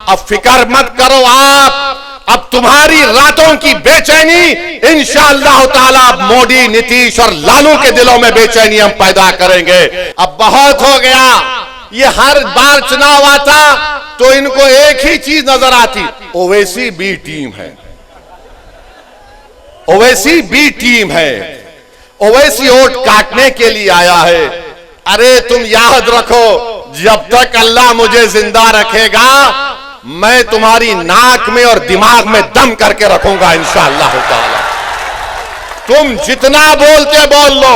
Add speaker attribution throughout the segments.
Speaker 1: अब फिक्र मत करो आप, अब तुम्हारी रातों की बेचैनी इंशाअल्लाह ताला मोदी, नीतीश और लालू के दिलों में बेचैनी हम पैदा करेंगे। अब बहुत हो गया, ये हर बार चुनाव आता तो इनको एक ही चीज नजर आती, ओवैसी बी टीम है, ओवैसी बी टीम है, ओवैसी वोट काटने के लिए आया है। अरे तुम याद रखो, जब तक अल्लाह मुझे जिंदा रखेगा मैं तुम्हारी नाक में और दिमाग में दम करके रखूंगा इंशाअल्लाह ताला। तुम जितना बोलते बोल लो,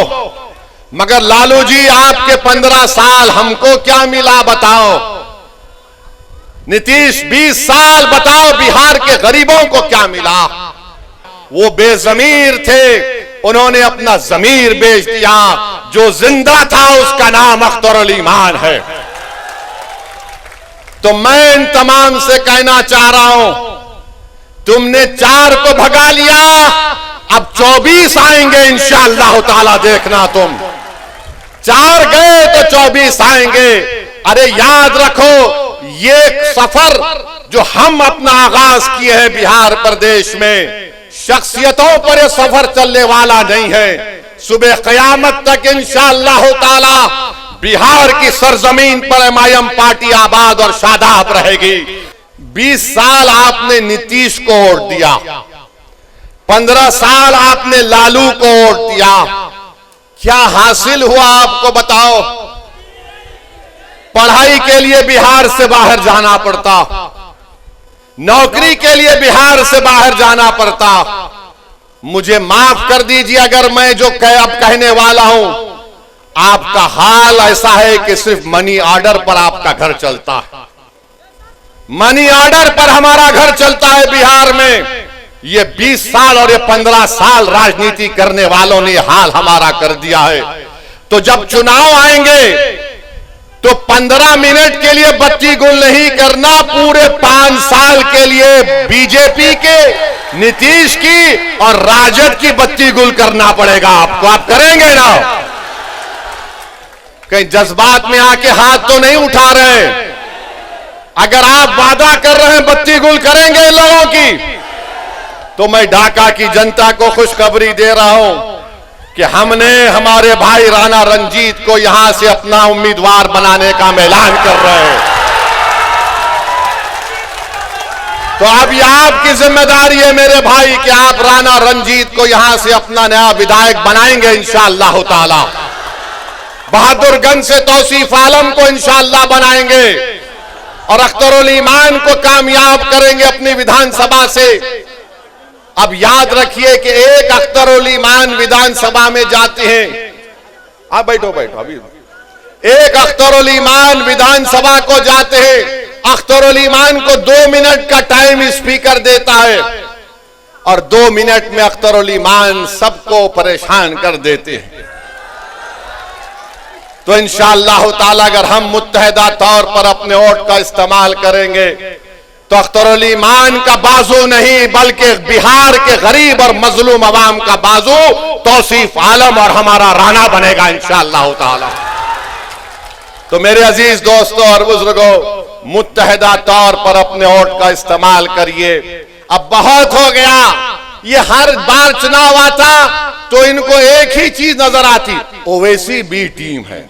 Speaker 1: मगर लालू जी आपके 15 साल हमको क्या मिला बताओ? नीतीश 20 साल बताओ बिहार के गरीबों को क्या मिला? वो बेजमीर थे, उन्होंने अपना जमीर बेच दिया। जो जिंदा था उसका नाम अख्तरुल ईमान है। तो मैं इन तमाम से कहना चाह रहा हूं, तुमने 4 को भगा लिया, अब 24 आएंगे इंशाअल्लाह ताला, देखना तुम। 4 गए तो 24 आएंगे। अरे याद रखो, ये सफर जो हम अपना आगाज किए हैं बिहार प्रदेश में, शख्सियतों पर यह सफर चलने वाला नहीं है। सुबह क़यामत तक इंशाअल्लाह ताला बिहार की सरजमीन पर एमआईएम पार्टी आबाद और शादाब रहेगी। 20 साल आपने नीतीश को वोट दिया, 15 साल आपने लालू को वोट दिया, क्या हासिल हुआ आपको बताओ? पढ़ाई के लिए बिहार से बाहर जाना पड़ता, नौकरी के लिए बिहार से बाहर जाना पड़ता। मुझे माफ कर दीजिए अगर मैं जो अब कहने वाला हूं, आपका हाल ऐसा है कि सिर्फ मनी ऑर्डर पर आपका घर चलता है, मनी ऑर्डर पर हमारा घर चलता है बिहार में। ये 20 साल और ये 15 साल राजनीति करने वालों ने हाल हमारा कर दिया है। तो जब चुनाव आएंगे तो 15 मिनट के लिए बत्ती गुल नहीं करना, पूरे 5 साल के लिए बीजेपी के, नीतीश की और राजद की बत्ती गुल करना पड़ेगा आपको। आप करेंगे ना? कहीं जज्बात में आके हाथ तो नहीं उठा रहे? अगर आप वादा कर रहे हैं बत्ती गुल करेंगे लोगों की, तो मैं ढाका की जनता को खुशखबरी दे रहा हूं कि हमने हमारे भाई राणा रंजीत को यहां से अपना उम्मीदवार बनाने का ऐलान कर रहे हैं। तो अब यह आपकी जिम्मेदारी है मेरे भाई कि आप राणा रंजीत को यहां से अपना नया विधायक बनाएंगे इंशाअल्लाह ताला। बहादुरगंज से तौसीफ आलम को इंशाअल्लाह बनाएंगे और अख्तरुल ईमान को कामयाब करेंगे अपनी विधानसभा से। अब याद रखिए कि एक अख्तरुल ईमान विधानसभा में जाते हैं, आप बैठो बैठो, अभी एक अख्तरुल ईमान विधानसभा को जाते हैं, अख्तरुल ईमान को 2 मिनट का टाइम स्पीकर देता है और 2 मिनट में अख्तरुल ईमान सबको परेशान कर देते हैं। तो इंशाअल्लाह ताला अगर हम मुत्तहिदा तौर पर अपने वोट का इस्तेमाल करेंगे तो अख्तरुल ईमान का बाजू नहीं बल्कि बिहार के गरीब और मजलूम अवाम का बाजू तौसीफ आलम और हमारा राणा बनेगा इंशाअल्लाह ताला। तो मेरे अजीज दोस्तों और बुजुर्गों, मुत्तहिदा तौर पर अपने वोट का इस्तेमाल करिए। अब बहुत हो गया, ये हर बार चुनाव आता तो इनको एक ही चीज नजर आती, ओवैसी बी टीम है,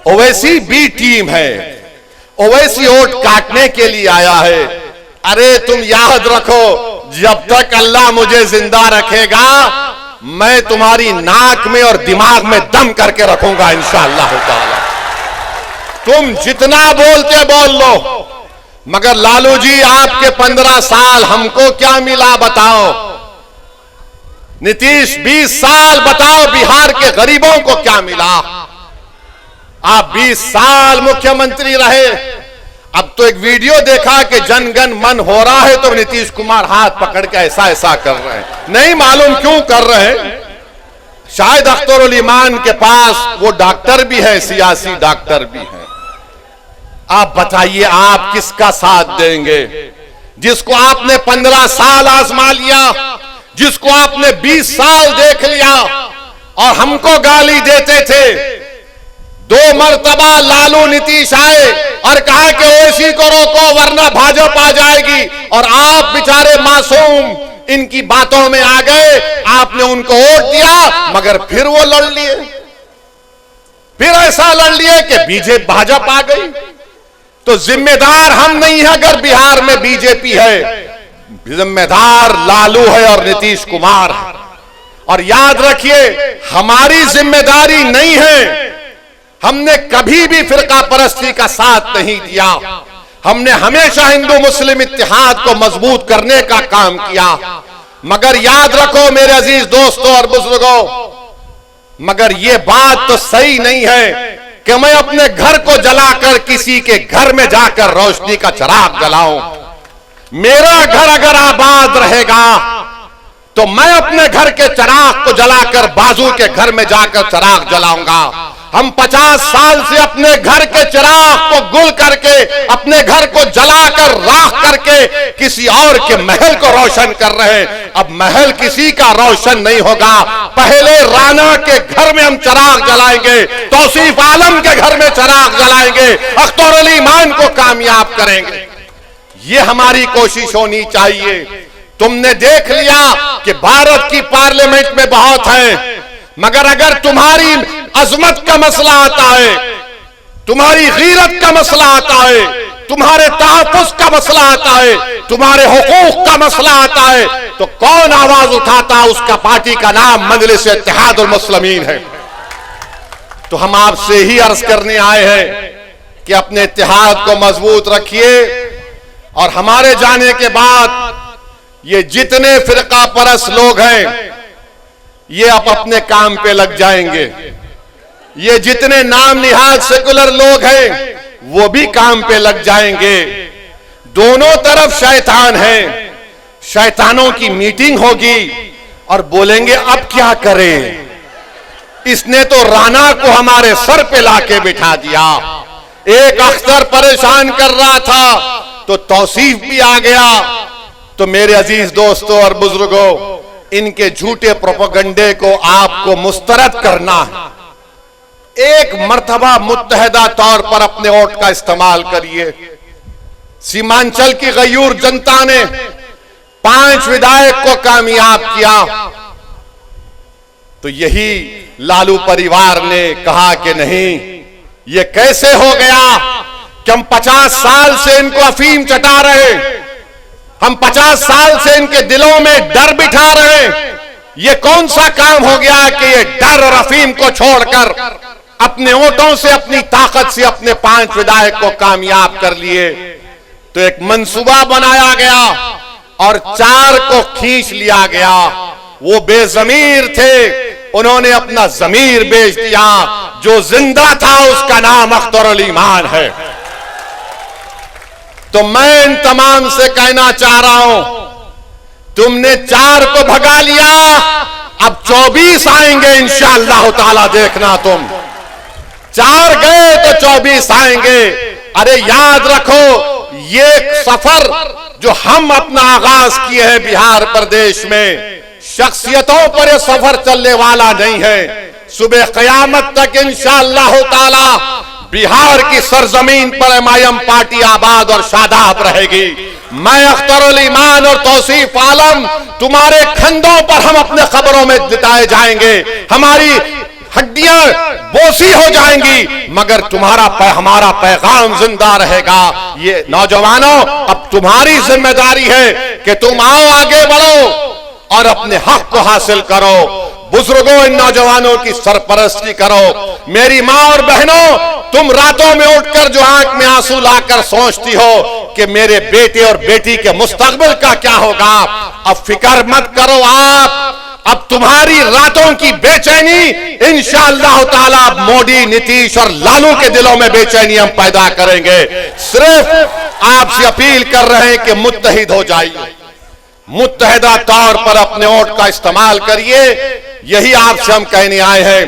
Speaker 1: ओवैसी बी टीम है, ओवैसी वोट काटने के लिए आया है। अरे तुम याद रखो, जब तक अल्लाह मुझे जिंदा रखेगा मैं तुम्हारी नाक में और दिमाग में दम करके रखूंगा इंशाअल्लाह ताला। तुम जितना बोलते बोल लो, मगर लालू जी आपके 15 साल हमको क्या मिला बताओ? नीतीश 20 साल बताओ बिहार के गरीबों को क्या मिला? आप 20 साल मुख्यमंत्री रहे। अब तो एक वीडियो देखा कि जनगण मन हो रहा है तो नीतीश कुमार हाथ पकड़ के ऐसा ऐसा कर रहे हैं, नहीं मालूम क्यों कर रहे हैं। शायद अख्तरुल ईमान के पास वो डॉक्टर भी है, सियासी डॉक्टर भी है। आप बताइए आप किसका साथ देंगे? जिसको आपने 15 साल आजमा लिया, जिसको आपने 20 साल देख लिया और हमको गाली देते थे। 2 मरतबा लालू नीतीश आए और कहा कि ओवैसी को वरना भाजपा आ जाएगी। और आप बेचारे मासूम इनकी बातों में आ गए, आपने उनको वोट दिया, मगर फिर वो लड़ लिए, फिर ऐसा लड़ लिए कि बीजेपी भाजपा आ गई। तो जिम्मेदार हम नहीं है अगर बिहार में बीजेपी है, जिम्मेदार लालू है और नीतीश कुमार है। और याद रखिए, हमारी जिम्मेदारी नहीं है, हमने कभी भी फिरका परस्ती का साथ नहीं दिया, हमने हमेशा हिंदू मुस्लिम इत्तेहाद को मजबूत करने का काम किया। मगर याद रखो मेरे अजीज दोस्तों और बुजुर्गों, मगर ये बात तो सही नहीं है कि मैं अपने घर को जलाकर किसी के घर में जाकर रोशनी का चिराग जलाऊं। मेरा घर अगर आबाद रहेगा तो मैं अपने घर के चिराग को जलाकर बाजू के घर में जाकर चिराग जलाऊंगा। हम 50 साल से अपने घर के चिराग को गुल करके, अपने घर को जलाकर राख करके किसी और के महल को रोशन कर रहे हैं। अब महल किसी का रोशन नहीं होगा, पहले राणा के घर में हम चिराग जलाएंगे, तौसीफ आलम के घर में चिराग जलाएंगे, अख्तर अली मान को कामयाब करेंगे। ये हमारी कोशिश होनी चाहिए। तुमने देख लिया कि भारत की पार्लियामेंट में बहुत है, मगर अगर तुम्हारी अजमत का मसला आता है, तुम्हारी गीरत का मसला आता है, तुम्हारे तहफ़्फ़ुज़ का मसला आता है, तुम्हारे हुकूक का मसला आता है, तो कौन आवाज उठाता? उसका पार्टी का नाम मजलिस इत्तेहादुल मुस्लिमीन है। तो हम आपसे ही अर्ज करने आए हैं कि अपने इत्तेहाद को मजबूत रखिए। और हमारे जाने के बाद ये जितने फिरका परस्त लोग हैं ये अब अपने काम पे लग जाएंगे। ये जितने नाम निहाद सेकुलर लोग हैं वो भी काम पे लग जाएंगे। दोनों तरफ शैतान हैं, शैतानों की मीटिंग होगी और बोलेंगे अब क्या करें, इसने तो राणा को हमारे सर पे लाके बिठा दिया। एक अख्तर परेशान कर रहा था तो तौसीफ भी आ गया। तो मेरे अजीज दोस्तों और बुजुर्गों, इनके झूठे प्रोपेगेंडे को आपको मुस्तरद करना है। एक मर्तबा मुत्तहदा तौर पर अपने वोट का इस्तेमाल करिए। सीमांचल की गयूर जनता ने 5 विधायक को कामयाब किया, तो यही लालू परिवार ने कहा कि नहीं, ये कैसे हो गया कि हम 50 साल से इनको अफीम चटा रहे, हम 50 साल से इनके दिलों में डर बिठा रहे हैं। ये कौन सा काम हो गया कि ये डर और अफीम को छोड़कर अपने वोटों से, अपनी ताकत से अपने 5 विधायक को कामयाब कर लिए। तो एक मंसूबा बनाया गया और 4 को खींच लिया गया। वो बेजमीर थे, उन्होंने अपना जमीर बेच दिया। जो जिंदा था उसका नाम अख्तर अली मान है। तो मैं इन तमाम से कहना चाह रहा हूं, तुमने 4 को भगा लिया, अब 24 आएंगे इंशाअल्लाह ताला, देखना तुम। 4 गए तो 24 आएंगे। अरे याद रखो, ये सफर जो हम अपना आगाज किए हैं बिहार प्रदेश में, शख्सियतों पर यह सफर चलने वाला नहीं है। सुबह क़यामत तक इंशाअल्लाह ताला बिहार की सरजमीन पर एमआईएम पार्टी आबाद और शादाब रहेगी। मैं अख्तर अली मान और तौसीफ आलम, तुम्हारे खंडों पर हम अपने खबरों में जिताए जाएंगे, हमारी हड्डियां बोसी हो जाएंगी, मगर हमारा पैगाम जिंदा रहेगा। ये नौजवानों, अब तुम्हारी जिम्मेदारी है कि तुम आओ, आगे बढ़ो और अपने हक को हासिल करो। बुजुर्गों, इन नौजवानों की सरपरस्ती करो। मेरी माँ और बहनों, तुम रातों में उठकर जो आंख में आंसू लाकर सोचती हो कि मेरे बेटे और बेटी के मुस्तकबिल का क्या होगा, अब फिक्र मत करो। अब तुम्हारी रातों की बेचैनी इंशाअल्लाह ताला मोदी, नीतीश और लालू के दिलों में बेचैनी हम पैदा करेंगे। सिर्फ आपसे अपील कर रहे हैं कि मुत्तहिद हो जाइए, मुत्तहिदा तौर पर अपने वोट का इस्तेमाल करिए। यही आपसे हम कहने आए हैं।